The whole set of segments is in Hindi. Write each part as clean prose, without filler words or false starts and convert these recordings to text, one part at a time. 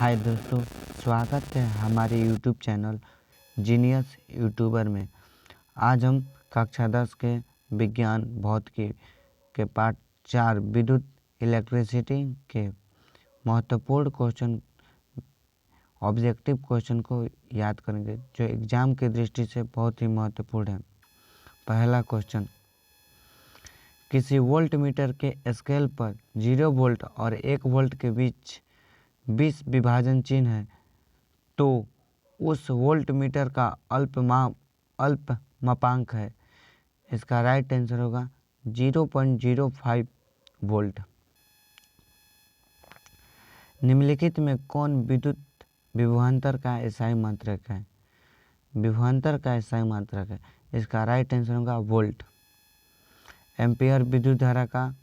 हाय दोस्तों, स्वागत है हमारे यूट्यूब चैनल जीनियस यूट्यूबर में। आज हम कक्षा 10 के विज्ञान भौतिकी के पार्ट 4 विद्युत इलेक्ट्रिसिटी के महत्वपूर्ण क्वेश्चन ऑब्जेक्टिव क्वेश्चन को याद करेंगे जो एग्ज़ाम की दृष्टि से बहुत ही महत्वपूर्ण है। पहला क्वेश्चन, किसी वोल्ट मीटर के स्केल पर 0 वोल्ट और 1 वोल्ट के बीच 20 विभाजन चिन्ह है तो उस वोल्ट मीटर का अल्पमापांक है। इसका राइट आंसर होगा 0.05 वोल्ट। निम्नलिखित में कौन विद्युत विभवांतर का SI मात्रक है? विभवांतर का SI मात्रक है। इसका राइट आंसर होगा वोल्ट। एम्पियर विद्युत धारा का,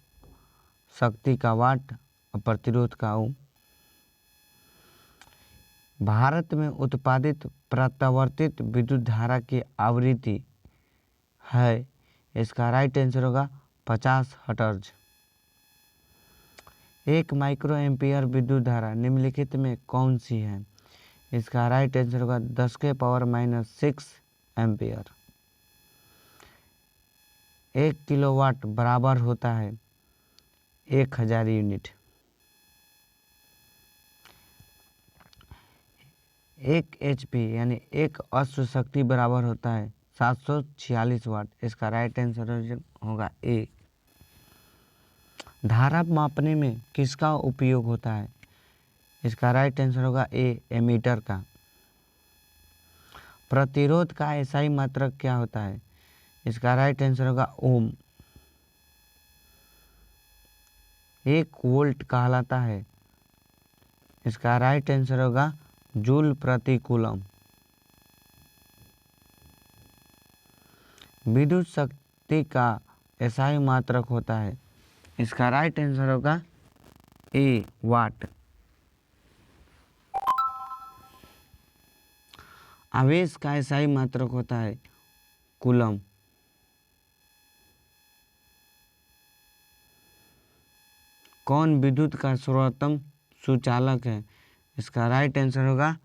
शक्ति का वाट और प्रतिरोध का ओम। भारत में उत्पादित प्रत्यावर्तित विद्युत धारा की आवृत्ति है। इसका राइट आंसर होगा 50 हर्ट्ज। 1 माइक्रो एम्पियर विद्युत धारा निम्नलिखित में कौन सी है? इसका राइट आंसर होगा 10⁻⁻6 एम्पियर। 1 किलोवाट बराबर होता है 1000 यूनिट। 1 HP यानी 1 अश्व शक्ति बराबर होता है 746 वाट। इसका राइट आंसर होगा ए। धारा मापने में किसका उपयोग होता है? इसका राइट आंसर होगा ए, एमीटर का। प्रतिरोध का SI मात्रक क्या होता है? इसका राइट आंसर होगा ओम। 1 वोल्ट कहलाता है। इसका राइट आंसर होगा जूल प्रति कूलम। विद्युत शक्ति का SI मात्रक होता है। इसका राइट आंसर होगा ए, वाट। आवेश का SI मात्रक होता है कूलम। कौन विद्युत का सर्वोत्तम सुचालक है? इसका राइट आंसर होगा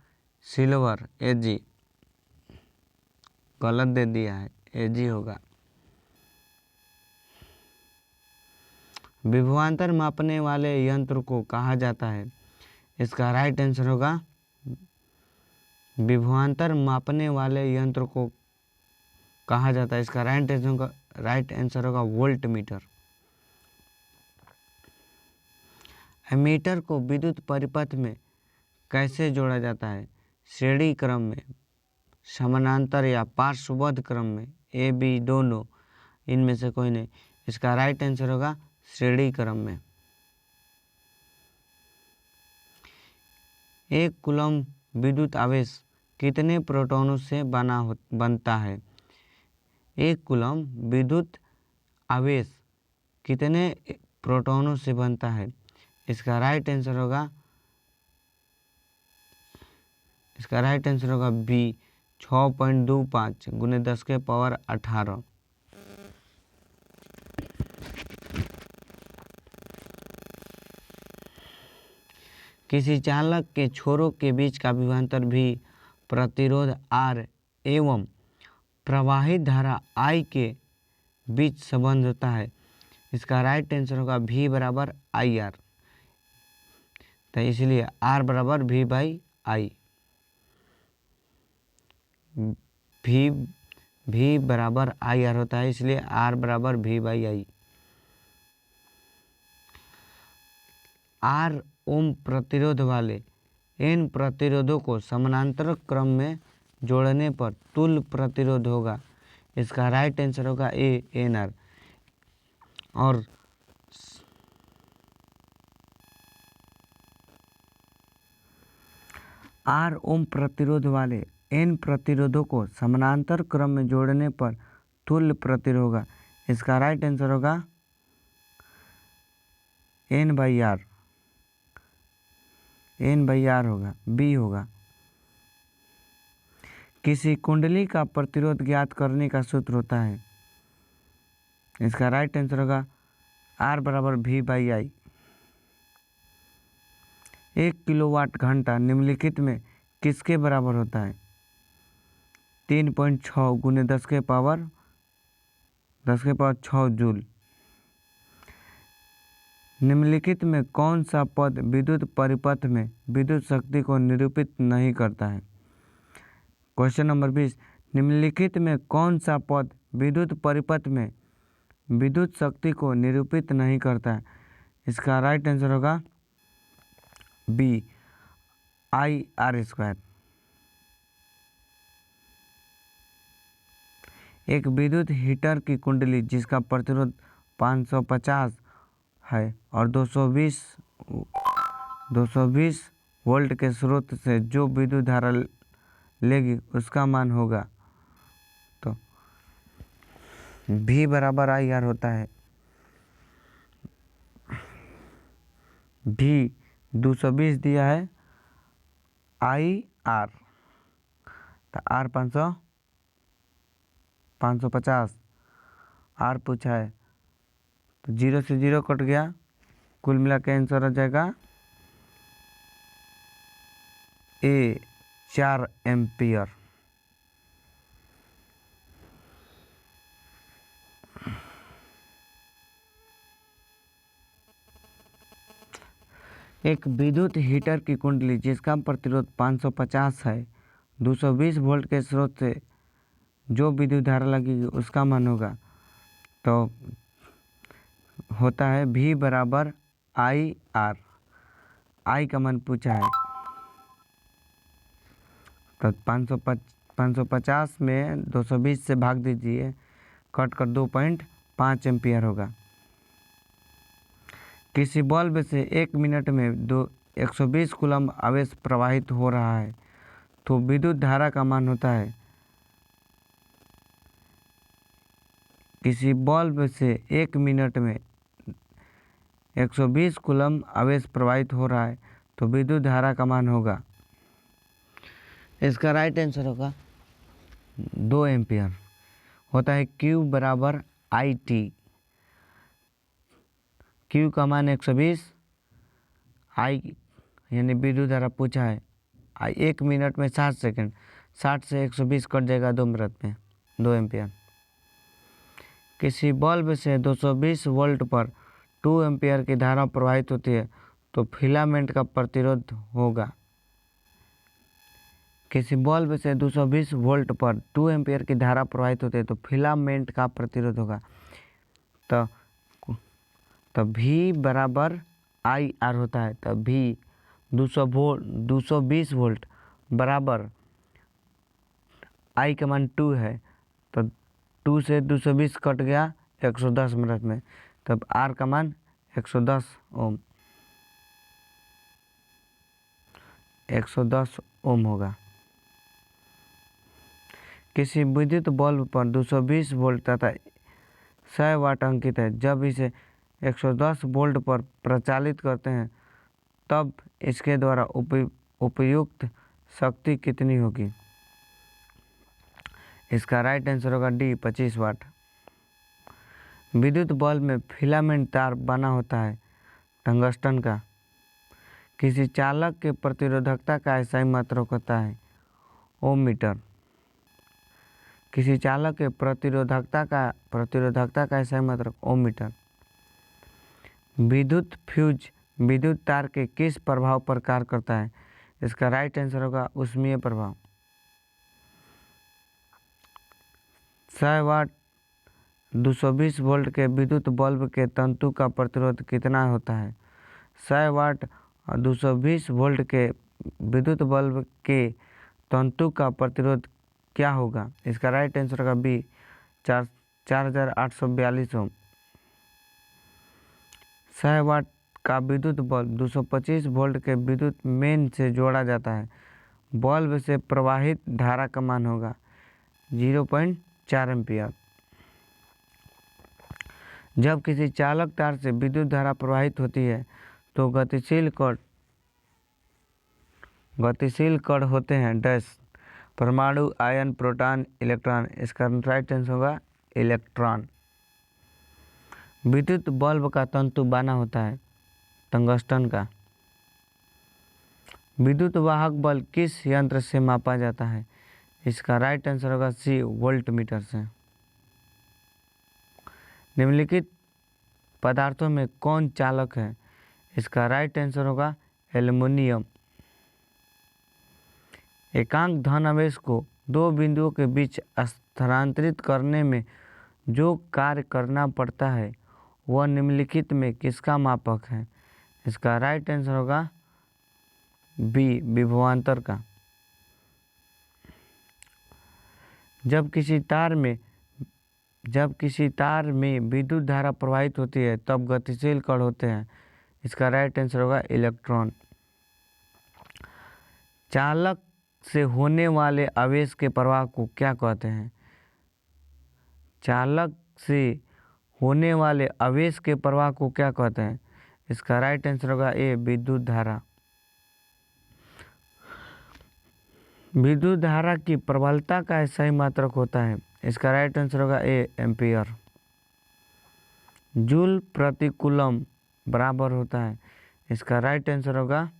सिल्वर, Ag। गलत दे दिया है, Ag होगा। विभवांतर मापने वाले यंत्र को कहा जाता है। इसका राइट आंसर होगा विभवांतर मापने वाले यंत्र को कहा जाता है। इसका राइट आंसर होगा वोल्ट मीटर। एमीटर को विद्युत परिपथ में कैसे जोड़ा जाता है? श्रेणी क्रम में, समानांतर या पार्श्वबद्ध क्रम में, A B दोनों, इनमें से कोई नहीं। इसका राइट आंसर होगा श्रेणी क्रम में। 1 कूलम विद्युत आवेश कितने प्रोटॉनों से बनता है? 1 कूलम विद्युत आवेश कितने प्रोटॉनों से बनता है? इसका राइट आंसर होगा बी, 6.25 × 10⁻18। किसी चालक के छोरों के बीच का विभवांतर भी प्रतिरोध R एवं प्रवाहित धारा I के बीच संबंध होता है। इसका राइट आंसर होगा V बराबर IR। तो इसलिए R बराबर V/I। V बराबर IR होता है, इसलिए R बराबर V/I। R ओम प्रतिरोध वाले N प्रतिरोधों को समानांतर क्रम में जोड़ने पर तुल्य प्रतिरोध होगा। इसका राइट आंसर होगा ए, NR। और R ओम प्रतिरोध वाले N प्रतिरोधों को समानांतर क्रम में जोड़ने पर तुल्य प्रतिरोध होगा। इसका राइट आंसर होगा N/R। N/R होगा, B होगा। किसी कुंडली का प्रतिरोध ज्ञात करने का सूत्र होता है। इसका राइट आंसर होगा R बराबर V/I। 1 किलोवाट घंटा निम्नलिखित में किसके बराबर होता है? 3.6 गुने 10 के पावर 6 जूल। निम्नलिखित में कौन सा पद विद्युत परिपथ में विद्युत शक्ति को निरूपित नहीं करता है? क्वेश्चन नंबर 20, निम्नलिखित में कौन सा पद विद्युत परिपथ में विद्युत शक्ति को निरूपित नहीं करता है? इसका राइट आंसर होगा बी, IR²। एक विद्युत हीटर की कुंडली जिसका प्रतिरोध 550 है और 220 वोल्ट के स्रोत से जो विद्युत धारा लेगी उसका मान होगा, तो V बराबर IR होता है। V 220 दिया है, IR तो R 550, R पूछा है तो 0 से 0 कट गया, कुल मिला के आंसर आ जाएगा A, 4 एम्पियर। एक विद्युत हीटर की कुंडली जिसका प्रतिरोध 550 है, 220 वोल्ट के स्रोत से जो विद्युत धारा लगेगी उसका मान होगा, तो होता है V बराबर IR। I का मान पूछा है तो 550 में 220 से भाग दीजिए, कट कर 2.5 एम्पियर होगा। किसी बल्ब से 1 मिनट में 120 कूलम्ब आवेश प्रवाहित हो रहा है तो विद्युत धारा का मान होता है, किसी बल्ब से 1 मिनट में 120 कूलम्ब आवेश प्रवाहित हो रहा है तो विद्युत धारा का मान होगा, इसका राइट आंसर होगा 2 एम्पियर। होता है Q बराबर IT। Q का मान 120, I यानी विद्युत धारा पूछा है, 1 मिनट में 60 सेकंड, 60 से 120 कट जाएगा 2 मिनट में, 2 एम्पियर। किसी बल्ब से 220 वोल्ट पर 2 एम्पियर की धारा प्रवाहित होती है तो फिलामेंट का प्रतिरोध होगा। किसी बल्ब से 220 वोल्ट पर 2 एम्पियर की धारा प्रवाहित होती है तो फिलामेंट का प्रतिरोध होगा, तो V बराबर IR होता है। तो V 220 वोल्ट बराबर I का मान 2 है, तो 2 से 220 कट गया 110 मिनट में, तब R का मान 110 ओम, 110 ओम होगा। किसी विद्युत बल्ब पर 220 वोल्ट तथा 100 वाट अंकित है, जब इसे 110 वोल्ट पर प्रचालित करते हैं तब इसके द्वारा उपयुक्त शक्ति कितनी होगी? इसका राइट आंसर होगा D, 25 वाट। विद्युत बल्ब में फिलामेंट तार बना होता है टंगस्टन का। किसी चालक के प्रतिरोधकता का SI मात्रक होता है ओम मीटर। किसी चालक के प्रतिरोधकता का SI मात्रक ओम मीटर। विद्युत फ्यूज विद्युत तार के किस प्रभाव पर कार्य करता है? इसका राइट आंसर होगा ऊष्मीय प्रभाव। 100 वाट 220 वोल्ट के विद्युत बल्ब के तंतु का प्रतिरोध कितना होता है? 100 वाट 220 वोल्ट के विद्युत बल्ब के तंतु का प्रतिरोध क्या होगा? इसका राइट आंसर होगा B, 4842 ओम। 100 वाट का विद्युत बल्ब 225 वोल्ट के विद्युत मेन से जोड़ा जाता है, बल्ब से प्रवाहित धारा का मान होगा 0.4 एम्पियर। जब किसी चालक तार से विद्युत धारा प्रवाहित होती है तो गतिशील कण होते हैं डैश, परमाणु, आयन, प्रोटॉन, इलेक्ट्रॉन। इसका राइट आंसर होगा इलेक्ट्रॉन। विद्युत बल्ब का तंतु बना होता है टंगस्टन का। विद्युत वाहक बल किस यंत्र से मापा जाता है? इसका राइट आंसर होगा सी, वोल्ट मीटर से। निम्नलिखित पदार्थों में कौन चालक है? इसका राइट आंसर होगा एल्युमिनियम। एकांक धनावेश को दो बिंदुओं के बीच स्थानांतरित करने में जो कार्य करना पड़ता है वह निम्नलिखित में किसका मापक है? इसका राइट आंसर होगा बी, विभवांतर का। जब किसी तार में विद्युत धारा प्रवाहित होती है तब गतिशील कण होते हैं। इसका राइट आंसर होगा इलेक्ट्रॉन। चालक से होने वाले आवेश के प्रवाह को क्या कहते हैं? चालक से होने वाले आवेश के प्रवाह को क्या कहते हैं? इसका राइट आंसर होगा ए, विद्युत धारा। विद्युत धारा की प्रबलता का सही मात्रक होता है। इसका राइट आंसर होगा ए, एम्पियर। जूल प्रति कूलम बराबर होता है। इसका राइट आंसर होगा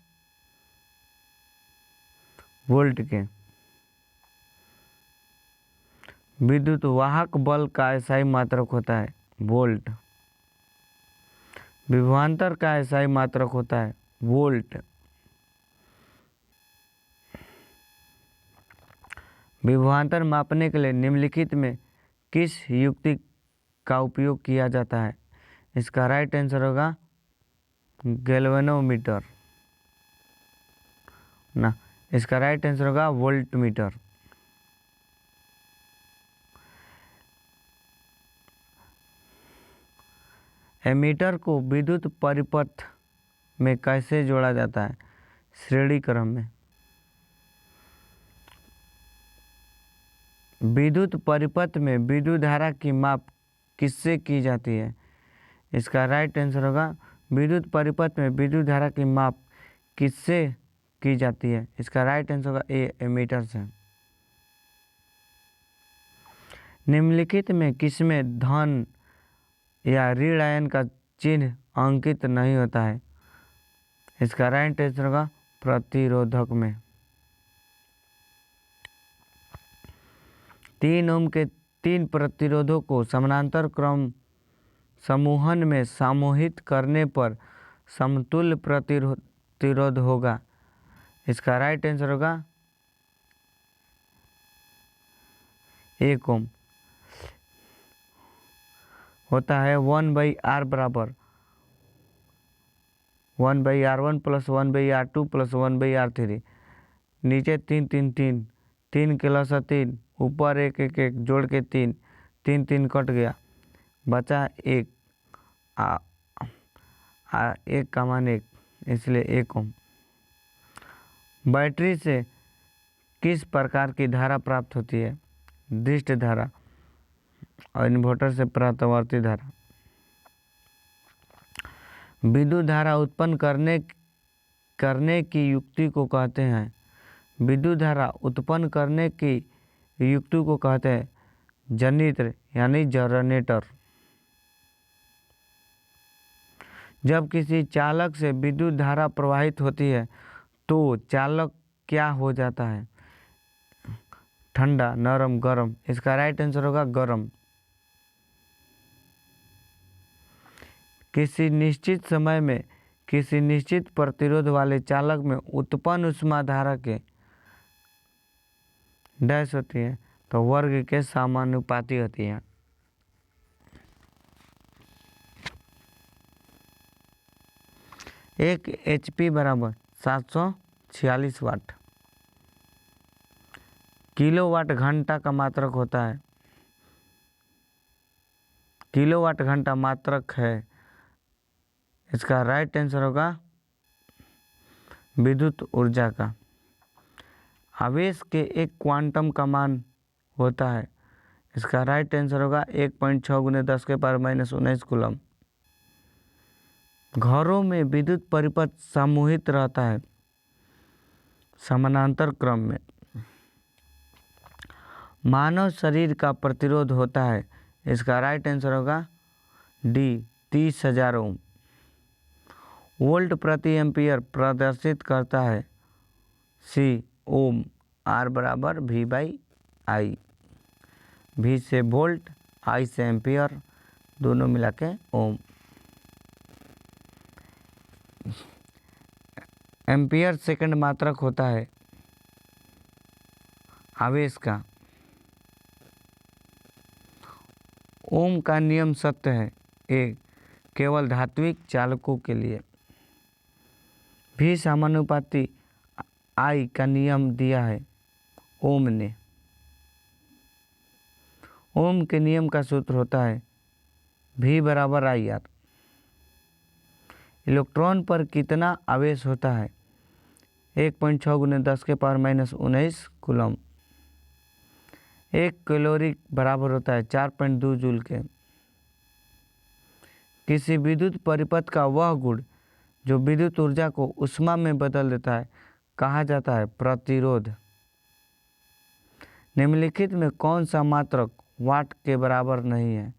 वोल्ट के। विद्युत वाहक बल का SI मात्रक होता है वोल्ट। विभवांतर का SI मात्रक होता है वोल्ट। विभवांतर मापने के लिए निम्नलिखित में किस युक्ति का उपयोग किया जाता है? इसका राइट आंसर होगा गैल्वेनोमीटर ना। इसका राइट आंसर होगा वोल्टमीटर। एमीटर को विद्युत परिपथ में कैसे जोड़ा जाता है? श्रेणी क्रम में। विद्युत परिपथ में विद्युत धारा की माप किससे की जाती है? इसका राइट आंसर होगा विद्युत परिपथ में विद्युत धारा की माप किससे की जाती है? इसका राइट आंसर होगा ए, एमीटर से। निम्नलिखित में किसमें धन या ऋण आयन का चिन्ह अंकित नहीं होता है? इसका राइट आंसर होगा प्रतिरोधक में। 3 ओम के 3 प्रतिरोधों को समानांतर क्रम समूहन में समूहित करने पर समतुल्य प्रतिरोध होगा। इसका राइट आंसर होगा 1 ओम। होता है 1/R बराबर 1/R1 + 1/R2 + 1/R3। नीचे 3 3 3 3 के लसा 3, ऊपर 1 1 1 जोड़ के 3 3 3 कट गया, बचा 1 1 का मान 1, इसलिए 1 ओम। बैटरी से किस प्रकार की धारा प्राप्त होती है? दृष्ट धारा। और इन्वर्टर से परावर्ती धारा। विद्युत धारा उत्पन्न करने की युक्ति को कहते हैं। विद्युत धारा उत्पन्न करने की युक्ति को कहते हैं जनित्र यानी जनरेटर। जब किसी चालक से विद्युत धारा प्रवाहित होती है तो चालक क्या हो जाता है? ठंडा, नरम, गर्म। इसका राइट आंसर होगा गर्म। किसी निश्चित समय में किसी निश्चित प्रतिरोध वाले चालक में उत्पन्न ऊष्मा धारा के डैश होती है तो वर्ग के समानुपाती होती है। एक HP बराबर 746 वाट। किलोवाट घंटा का मात्रक होता है। किलोवाट घंटा मात्रक है। इसका राइट आंसर होगा विद्युत ऊर्जा का। आवेश के एक क्वांटम का मान होता है। इसका राइट आंसर होगा 1.6 × 10⁻⁻19 कूलम। घरों में विद्युत परिपथ समूहित रहता है समानांतर क्रम में। मानव शरीर का प्रतिरोध होता है। इसका राइट आंसर होगा डी, 30,000 ओम। वोल्ट प्रति एम्पियर प्रदर्शित करता है सी ओम, आर बराबर वी बाई आई। वी से वोल्ट, आई से एम्पियर, दोनों मिला के ओम। एम्पियर सेकंड मात्रक होता है आवेश का। ओम का नियम सत्य है एक केवल धात्विक चालकों के लिए। भी समानुपाती आई का नियम दिया है ओम ने। ओम के नियम का सूत्र होता है भी बराबर आई आर। इलेक्ट्रॉन पर कितना आवेश होता है 1.6 × 10⁻⁻19 कूलम। एक कैलोरी बराबर होता है 4.2 जूल के। किसी विद्युत परिपथ का वह गुण जो विद्युत ऊर्जा को ऊष्मा में बदल देता है कहा जाता है प्रतिरोध। निम्नलिखित में कौन सा मात्रक वाट के बराबर नहीं है?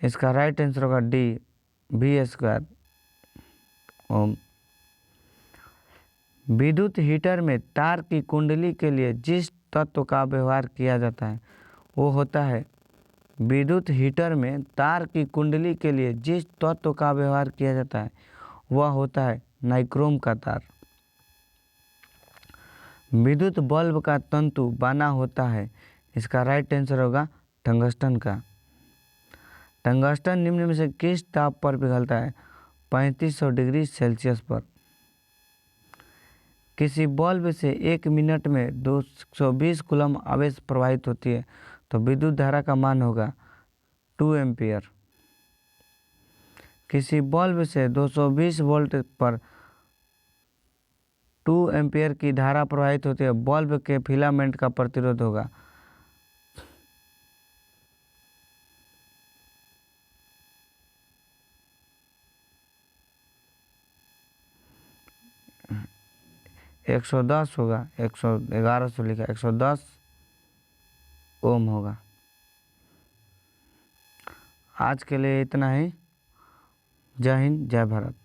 इसका राइट आंसर होगा डी V² ओम। विद्युत हीटर में तार की कुंडली के लिए जिस तत्व का व्यवहार किया जाता है वो होता है विद्युत हीटर में तार की कुंडली के लिए जिस तत्व का व्यवहार किया जाता है वह होता है नाइक्रोम का तार। विद्युत बल्ब का तंतु बना होता है, इसका राइट आंसर होगा टंगस्टन का। टंगस्टन निम्न में से किस ताप पर पिघलता है 3500 डिग्री सेल्सियस पर। किसी बल्ब से 1 मिनट में 220 कूलम आवेश प्रवाहित होती है तो विद्युत धारा का मान होगा 2 एम्पियर। किसी बल्ब से 220 वोल्ट पर 2 एम्पियर की धारा प्रवाहित होती है, बल्ब के फिलामेंट का प्रतिरोध होगा 110 होगा, 1100 लिखा 110 ओम होगा। आज के लिए इतना ही। जय हिंद, जय भारत।